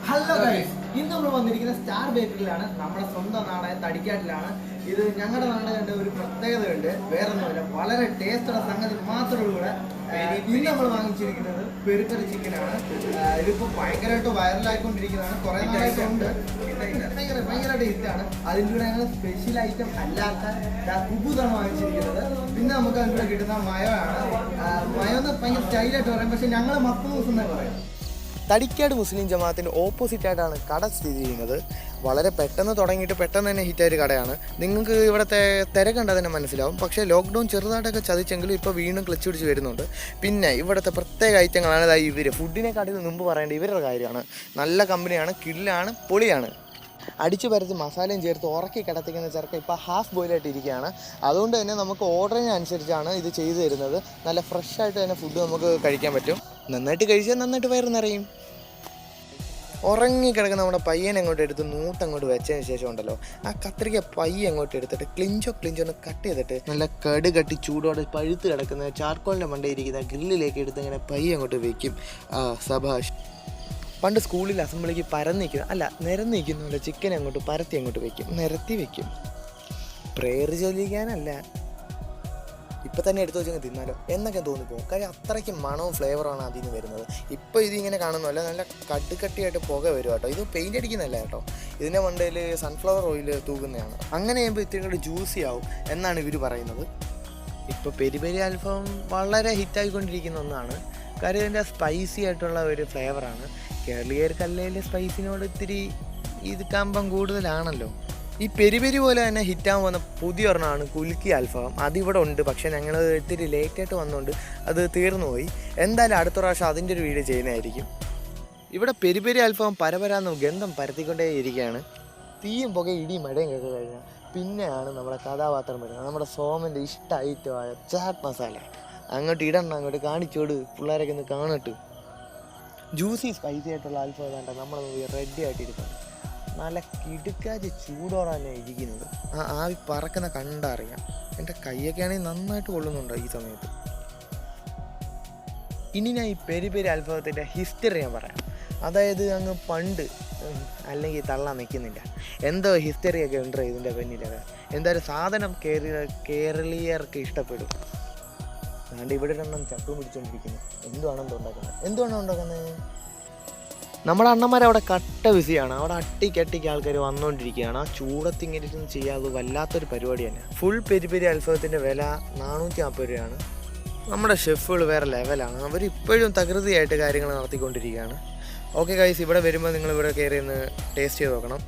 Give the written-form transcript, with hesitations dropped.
Hello guys, ഇന്ന് നമ്മൾ വന്നിരിക്കുന്ന സ്റ്റാർ ബേക്കറിയിലാണ്. നമ്മുടെ സ്വന്തം നാടായ തടിക്കാട്ടിലാണ്. ഇത് ഞങ്ങളുടെ നാടിന്റെ ഒരു പ്രത്യേകതയുണ്ട്. വേറൊന്നുമില്ല, വളരെ ടേസ്റ്റുള്ള സംഗതി മാത്രമുള്ള ഇന്ന് നമ്മൾ വാങ്ങിച്ചിരിക്കുന്നത് പെരി പെരി ചിക്കനാണ്. ഇതിപ്പോൾ ഭയങ്കരമായിട്ട് വൈറലായിക്കൊണ്ടിരിക്കുന്നതാണ്. കുറെ നാളായിട്ടുണ്ട്, ഭയങ്കരമായിട്ട് ഹിറ്റാണ്. അതിൻ്റെ കൂടെ ഞങ്ങൾ സ്പെഷ്യൽ ഐറ്റം അല്ലാത്ത കുബൂസാണ് വാങ്ങിച്ചിരിക്കുന്നത്. പിന്നെ നമുക്ക് അതിൻ്റെ കൂടെ കിട്ടുന്ന മയോയാണ്. മയോ എന്ന് ഭയങ്കര സ്റ്റൈലായിട്ട് പറയും, പക്ഷെ ഞങ്ങൾ മത്തൂസ് എന്നേ പറയും. തടിക്കാട് മുസ്ലിം ജമാഅത്തിൻ്റെ ഓപ്പോസിറ്റായിട്ടാണ് കട സ്ഥിതി ചെയ്യുന്നത്. വളരെ പെട്ടെന്ന് തുടങ്ങിയിട്ട് പെട്ടെന്ന് തന്നെ ഹിറ്റായൊരു കടയാണ്. നിങ്ങൾക്ക് ഇവിടുത്തെ തിരക്കുണ്ടാൽ തന്നെ മനസ്സിലാവും. പക്ഷേ ലോക്ക്ഡൗൺ ചെറുതായിട്ടൊക്കെ ചതിച്ചെങ്കിലും ഇപ്പോൾ വീണ്ടും ക്ലച്ച് പിടിച്ച് വരുന്നുണ്ട്. പിന്നെ ഇവിടുത്തെ പ്രത്യേക ഐറ്റങ്ങളാണ് അതായത് ഇവർ ഫുഡിനെക്കാട്ടിൽ മുമ്പ് പറയേണ്ട ഇവരുടെ കാര്യമാണ്. നല്ല കമ്പനിയാണ്, കില്ലാണ്, പൊളിയാണ്. അടിച്ചു പരത്തി മസാലയും ചേർത്ത് ഉറക്കി കിടത്തിക്കുന്ന ചെറുക്ക ഇപ്പോൾ ഹാഫ് ബോയിലായിട്ട് ഇരിക്കുകയാണ്. അതുകൊണ്ട് തന്നെ നമുക്ക് ഓർഡറിനനുസരിച്ചാണ് ഇത് ചെയ്തു തരുന്നത്. നല്ല ഫ്രഷായിട്ട് തന്നെ ഫുഡ് നമുക്ക് കഴിക്കാൻ പറ്റും. നന്നായിട്ട് കഴിച്ചാൽ നന്നായിട്ട് വയറ് നിറയും. ഉറങ്ങിക്കിടക്കുന്ന നമ്മുടെ പയ്യനെ അങ്ങോട്ട് എടുത്ത് നൂട്ടങ്ങോട്ട് വെച്ചതിന് ശേഷം ഉണ്ടല്ലോ, ആ കത്രിക പയ്യെ അങ്ങോട്ട് എടുത്തിട്ട് ക്ലിഞ്ചോ ഒന്ന് കട്ട് ചെയ്തിട്ട് നല്ല കട്ടി ചൂടോടെ പഴുത്ത് കിടക്കുന്ന ചാർക്കോളിൻ്റെ മണ്ടയിരിക്കുന്ന ഗ്രില്ലിലേക്ക് എടുത്ത് ഇങ്ങനെ പയ്യെ അങ്ങോട്ട് വയ്ക്കും. സഭാഷ്. പണ്ട് സ്കൂളിൽ അസംബ്ലിക്ക് നിരന്നിരിക്കുന്നുണ്ട് ചിക്കൻ അങ്ങോട്ട് പരത്തി അങ്ങോട്ട് വെക്കും, നിരത്തി വെക്കും. പ്രേയർ ചൊല്ലിക്കാനല്ല, ഇപ്പം തന്നെ എടുത്തു വെച്ചങ്ങ് തിന്നാലോ എന്നൊക്കെ തോന്നിപ്പോകും. കാര്യം അത്രയ്ക്ക് മണവും ഫ്ലേവറാണ് അതിൽ നിന്ന് വരുന്നത്. ഇപ്പോൾ ഇതിങ്ങനെ കാണുന്നതല്ല, നല്ല കട്ടിയായിട്ട് പുക വരും കേട്ടോ. ഇത് പെയിൻ്റ് അടിക്കുന്നതല്ല കേട്ടോ, ഇതിൻ്റെ മണ്ടയിൽ സൺഫ്ലവർ ഓയിൽ തൂകുന്നതാണ്. അങ്ങനെ ചെയ്യുമ്പോൾ ഇത്തിരി കൂടി ജ്യൂസി ആവും എന്നാണ് ഇവർ പറയുന്നത്. ഇപ്പോൾ പെരി പെരി അൽഫാം വളരെ ഹിറ്റായിക്കൊണ്ടിരിക്കുന്ന ഒന്നാണ്. കാര്യം ഇതിൻ്റെ സ്പൈസി ആയിട്ടുള്ള ഒരു ഫ്ലേവറാണ്. കേരളീയർക്കല്ലെങ്കിൽ സ്പൈസിനോട് ഇത്തിരി ഇത് കമ്പം കൂടുതലാണല്ലോ. ഈ പെരി പെരി പോലെ തന്നെ ഹിറ്റാൻ പോകുന്ന പുതിയ ഒരെണ്ണമാണ് കുലുക്കി അൽഫാം. അതിവിടെ ഉണ്ട്, പക്ഷേ ഞങ്ങൾ ഇത്തിരി ലേറ്റായിട്ട് വന്നുകൊണ്ട് അത് തീർന്നു പോയി. എന്തായാലും അടുത്ത പ്രാവശ്യം അതിൻ്റെ ഒരു വീഡിയോ ചെയ്യുന്നതായിരിക്കും. ഇവിടെ പെരി പെരി അൽഫാം പരപരാന്ന് ഗന്ധം പരത്തിക്കൊണ്ടേ ഇരിക്കുകയാണ്. തീയും പുക ഇടിയും മഴയും കേൾക്കുക കഴിഞ്ഞാൽ പിന്നെയാണ് നമ്മുടെ കഥാപാത്രം വരുന്നത്. നമ്മുടെ സോമൻ്റെ ഇഷ്ട ഐറ്റമായ ചാറ്റ് മസാല അങ്ങോട്ട് ഇടണ്ട, അങ്ങോട്ട് കാണിച്ചോട്, പിള്ളേരൊക്കെ ഒന്ന് കാണട്ട്. ജ്യൂസി സ്പൈസി ആയിട്ടുള്ള അൽഫാം വേണ്ട നമ്മൾ റെഡി ആയിട്ടിരിക്കണം. നല്ല കിടുക്കാച്ച് ചൂടോടാണ് ഇരിക്കുന്നത്. ആ ആവി പറക്കുന്ന കണ്ടറിയാം. എൻ്റെ കൈയൊക്കെ ആണെങ്കിൽ നന്നായിട്ട് കൊള്ളുന്നുണ്ടോ ഈ സമയത്ത്. ഇനി ഞാൻ ഈ പെരി പെരി അൽഫാമത്തിൻ്റെ ഹിസ്റ്ററി ഞാൻ പറയാം. അതായത് അങ്ങ് പണ്ട് അല്ലെങ്കിൽ തള്ളാൻ നിൽക്കുന്നില്ല, എന്തോ ഹിസ്റ്ററിയൊക്കെ ഉണ്ട് ഇതിൻ്റെ പിന്നിലൊക്കെ. എന്തായാലും സാധനം കേരളീയർക്ക് ഇഷ്ടപ്പെടും. അതുകൊണ്ട് ഇവിടെ രണ്ടും ചട്ടും പിടിച്ചുകൊണ്ടിരിക്കുന്നു. എന്തുവാണോ ഉണ്ടാക്കുന്നത്? നമ്മുടെ അണ്ണന്മാരവിടെ കട്ട ബിസിയാണ്. അവിടെ അട്ടിക്ക് ആൾക്കാർ വന്നുകൊണ്ടിരിക്കുകയാണ്. ആ ചൂടത്തിങ്ങനെ ഇരുന്ന് ചെയ്യാതെ വല്ലാത്തൊരു പരിപാടി തന്നെ. ഫുൾ പെരി പെരി അൽഫാമത്തിൻ്റെ വില 440 രൂപയാണ്. നമ്മുടെ ഷെഫുകൾ വേറെ ലെവലാണ്. അവരിപ്പോഴും തകൃതിയായിട്ട് കാര്യങ്ങൾ നടത്തിക്കൊണ്ടിരിക്കുകയാണ്. ഓക്കെ ഗൈസ്, ഇവിടെ വരുമ്പോൾ നിങ്ങൾ ഇവിടെ കയറി ഒന്ന് ടേസ്റ്റ് ചെയ്ത് നോക്കണം.